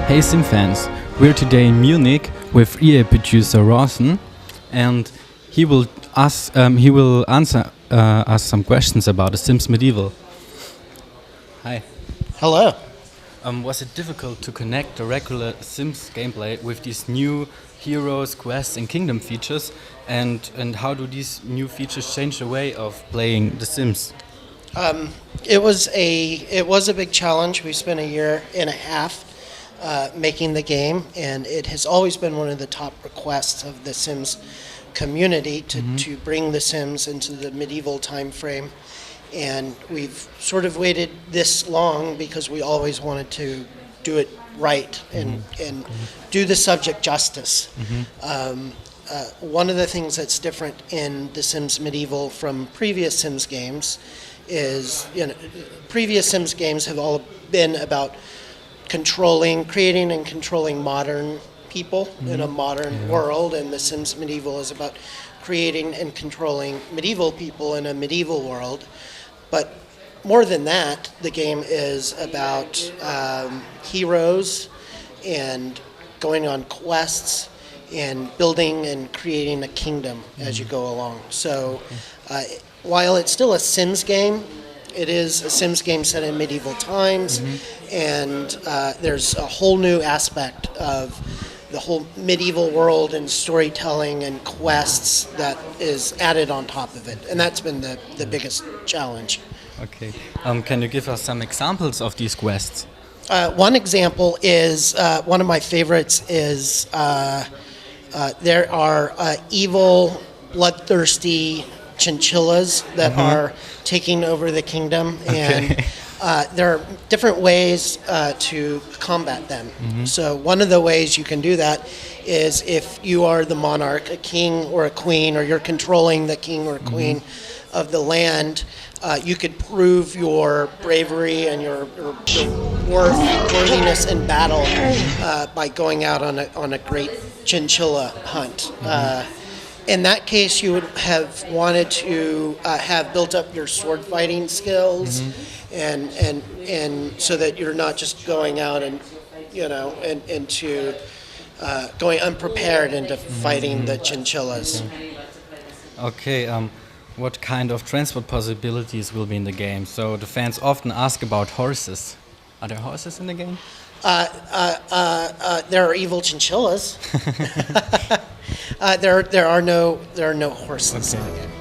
Hey Sim fans, we're today in Munich with EA producer Rawson, and he will answer us some questions about The Sims Medieval. Hi. Hello. Was it difficult to connect the regular Sims gameplay with these new heroes, quests, and kingdom features? And how do these new features change the way of playing The Sims? It was a big challenge. We spent a year and a half making the game, and it has always been one of the top requests of the Sims community to bring the Sims into the medieval time frame. And we've sort of waited this long because we always wanted to do it right and do the subject justice. One of the things that's different in The Sims Medieval from previous Sims games is, previous Sims games have all been about creating and controlling modern people in a modern world, and The Sims Medieval is about creating and controlling medieval people in a medieval world. But more than that, the game is about heroes and going on quests and building and creating a kingdom as you go along. So while it's still a Sims game, it is a Sims game set in medieval times, and there's a whole new aspect of the whole medieval world and storytelling and quests that is added on top of it. And that's been the biggest challenge. Okay. Can you give us some examples of these quests? One example is, one of my favorites is, there are evil, bloodthirsty chinchillas that are taking over the kingdom, and there are different ways to combat them. So one of the ways you can do that is if you are the monarch, a king or a queen, or you're controlling the king or queen of the land, you could prove your bravery and your worthiness in battle by going out on a great chinchilla hunt. In that case, you would have wanted to have built up your sword fighting skills, and so that you're not just going out and into going unprepared into fighting the chinchillas. Okay. What kind of transport possibilities will be in the game? So the fans often ask about horses. Are there horses in the game? There are evil chinchillas. There are no horses in the game.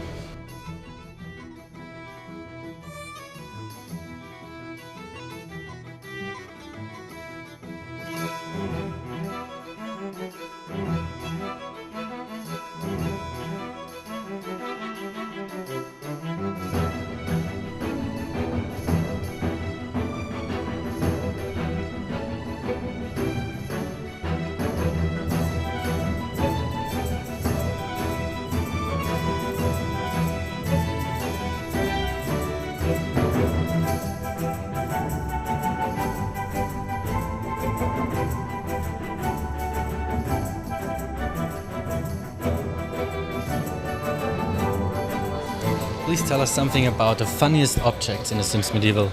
Please tell us something about the funniest objects in The Sims Medieval.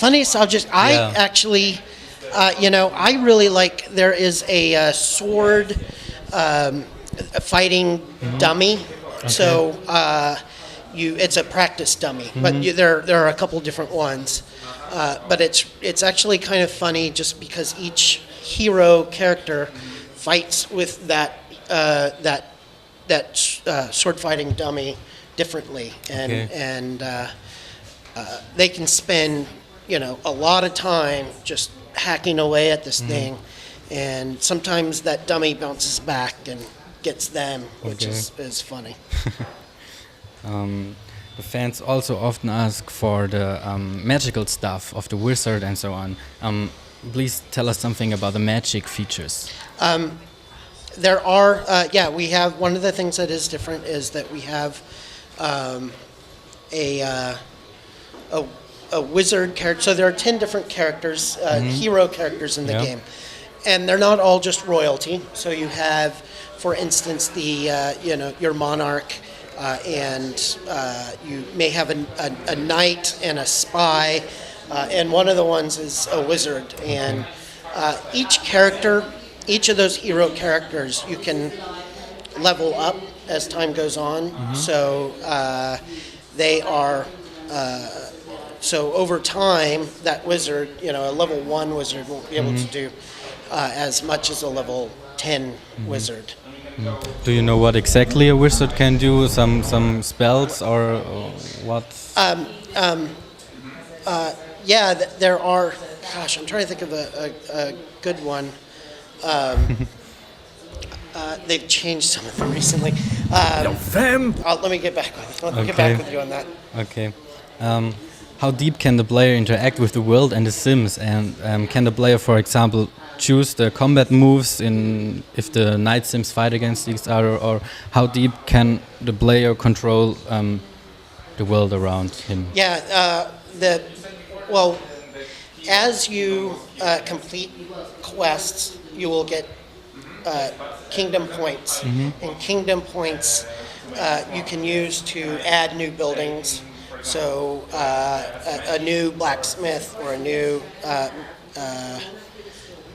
Funniest object, actually, I really like, there is a sword fighting dummy. Okay. So it's a practice dummy, but there are a couple different ones. But it's actually kind of funny just because each hero character fights with that sword fighting dummy differently, and they can spend a lot of time just hacking away at this thing, and sometimes that dummy bounces back and gets them, which is funny. The fans also often ask for the magical stuff of the wizard and so on. Please tell us something about the magic features. There are, we have, one of the things that is different is that we have a wizard character. So there are 10 different characters, hero characters in the game. And they're not all just royalty. So you have, for instance, your monarch, and you may have a knight and a spy, and one of the ones is a wizard. And Each of those hero characters, you can level up as time goes on. So they are. So over time, that wizard, a level 1 wizard won't be able to do as much as a level 10 wizard. Do you know what exactly a wizard can do? Some spells or what? Yeah, there are. Gosh, I'm trying to think of a good one. They've changed some of them recently. Let me get back with you. Let me get back with you on that. Okay. How deep can the player interact with the world and the Sims? And can the player, for example, choose the combat moves in if the Night Sims fight against each other, or how deep can the player control the world around him? Yeah. As you complete quests, you will get kingdom points, and kingdom points you can use to add new buildings. So a new blacksmith or a new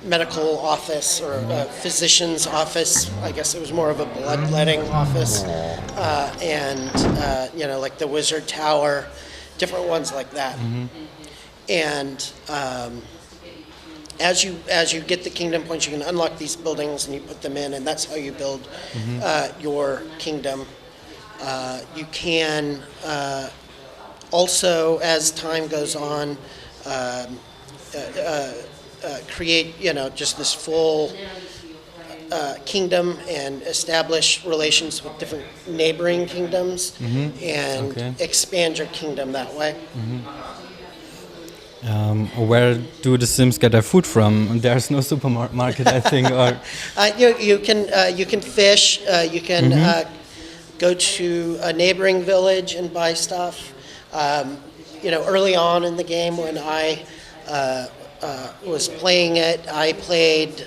medical office or a physician's office. I guess it was more of a bloodletting office, and like the wizard tower, different ones like that. And as you get the kingdom points, you can unlock these buildings and you put them in, and that's how you build your kingdom. You can also, as time goes on, create just this full kingdom and establish relations with different neighboring kingdoms and expand your kingdom that way. Where do the Sims get their food from? There's no supermarket, I think. Or you can fish. You can go to a neighboring village and buy stuff. Early on in the game when I was playing it, I played,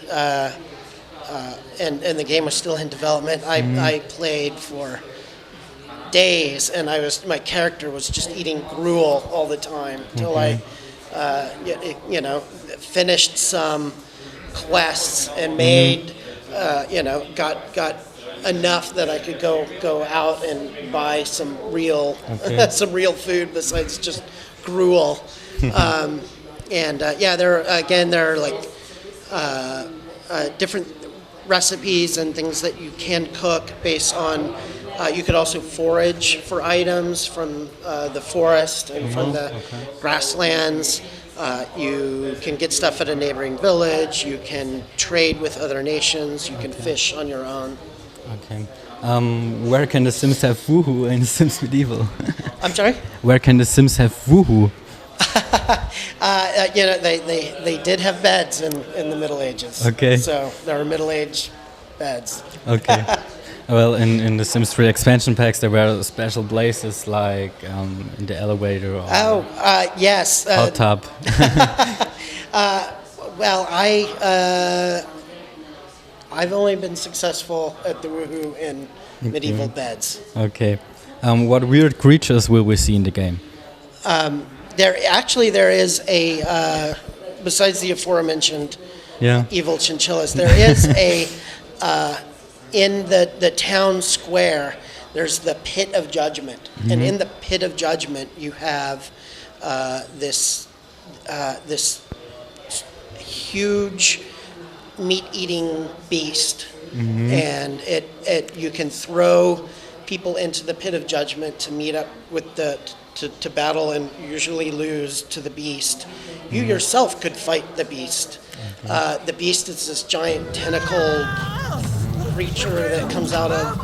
and the game was still in development. I played for days, and my character was just eating gruel all the time till I finished some quests and made, got enough that I could go out and buy some real food besides just gruel. There are like different recipes and things that you can cook based on. You could also forage for items from the forest and from the grasslands. You can get stuff at a neighboring village. You can trade with other nations. You can fish on your own. Okay. Where can the Sims have woohoo in Sims Medieval? I'm sorry? Where can the Sims have woohoo? They did have beds in the Middle Ages. Okay. So there are middle-aged beds. Okay. Well, in the Sims 3 expansion packs, there were special places like in the elevator or yes. hot tub. Well, I've only been successful at the woohoo in medieval beds. Okay. What weird creatures will we see in the game? There is a besides the aforementioned evil chinchillas, there is a in the town square. There's the Pit of Judgment, and in the Pit of Judgment you have this huge meat-eating beast, and you can throw people into the Pit of Judgment to meet up with to battle and usually lose to the beast. You yourself could fight the beast. The beast is this giant tentacled creature that comes out of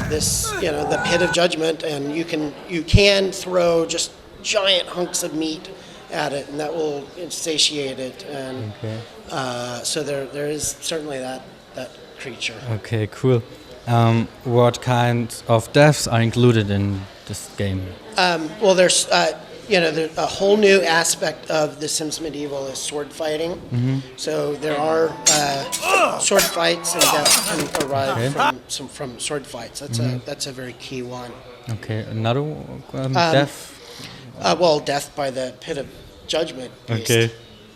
this, the Pit of Judgment, and you can throw just giant hunks of meat at it, and that will satiate it. And so there is certainly that creature. Okay, cool. What kinds of deaths are included in this game? Well, there's there's a whole new aspect of The Sims Medieval is sword fighting. So there are sword fights, and death can arrive from sword fights. That's a very key one. Okay, another death. Death by the Pit of Judgment beast. Okay,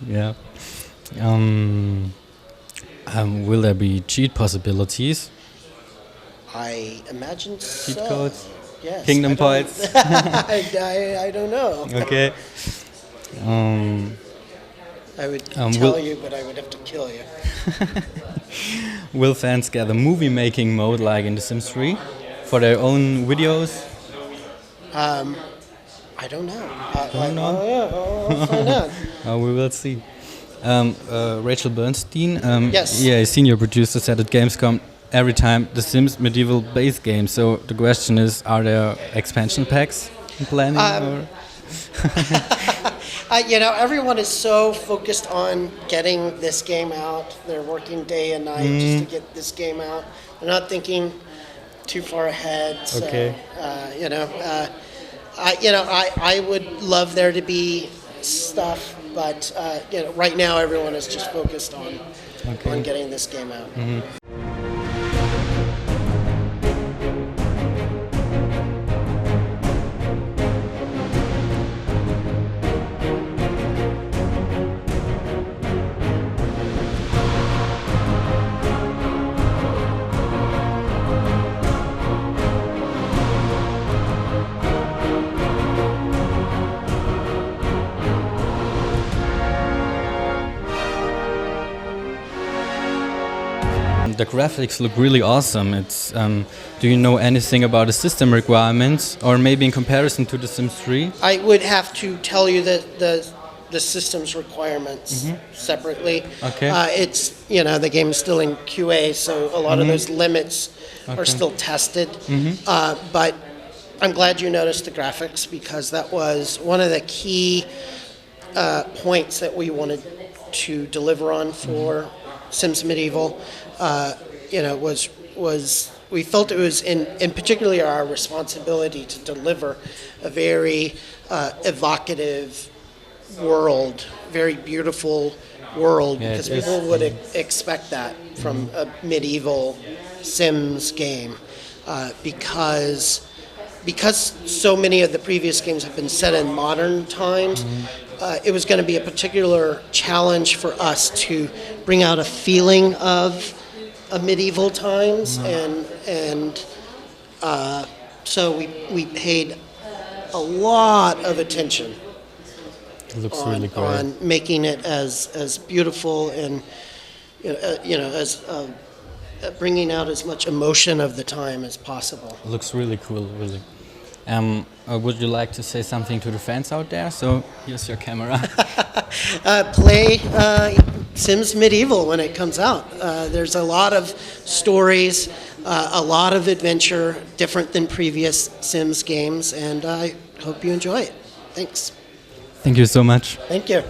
yeah. Um, will there be cheat possibilities? I imagine so. Cheat codes? Yes. Kingdom I don't- points? I don't know. Okay. I would will- tell you, but I would have to kill you. Will fans get a movie making mode like in The Sims 3 for their own videos? I don't know. Don't know? I'll find out. We will see. Rachel Bernstein, Yes. yeah, a senior producer, said at Gamescom every time The Sims Medieval base game. So the question is, are there expansion packs in planning? Or? Everyone is so focused on getting this game out. They're working day and night just to get this game out. They're not thinking too far ahead. So, Okay. I would love there to be stuff, but right now everyone is just focused on getting this game out. The graphics look really awesome. It's do you know anything about the system requirements, or maybe in comparison to The Sims 3? I would have to tell you that the system's requirements separately. Okay. It's the game is still in QA, so a lot of those limits are still tested. But I'm glad you noticed the graphics, because that was one of the key points that we wanted to deliver on for Sims Medieval. Was we felt it was in particularly our responsibility to deliver a very evocative world, very beautiful world, Yeah, because it is. people would expect that from a medieval Sims game, because so many of the previous games have been set in modern times. It was going to be a particular challenge for us to bring out a feeling of medieval times, and so we paid a lot of attention It looks really great. on making it as beautiful and as bringing out as much emotion of the time as possible. It looks really cool, really. Would you like to say something to the fans out there? So here's your camera. Play Sims Medieval when it comes out. There's a lot of stories, a lot of adventure, different than previous Sims games, and I hope you enjoy it. Thanks. Thank you so much. Thank you.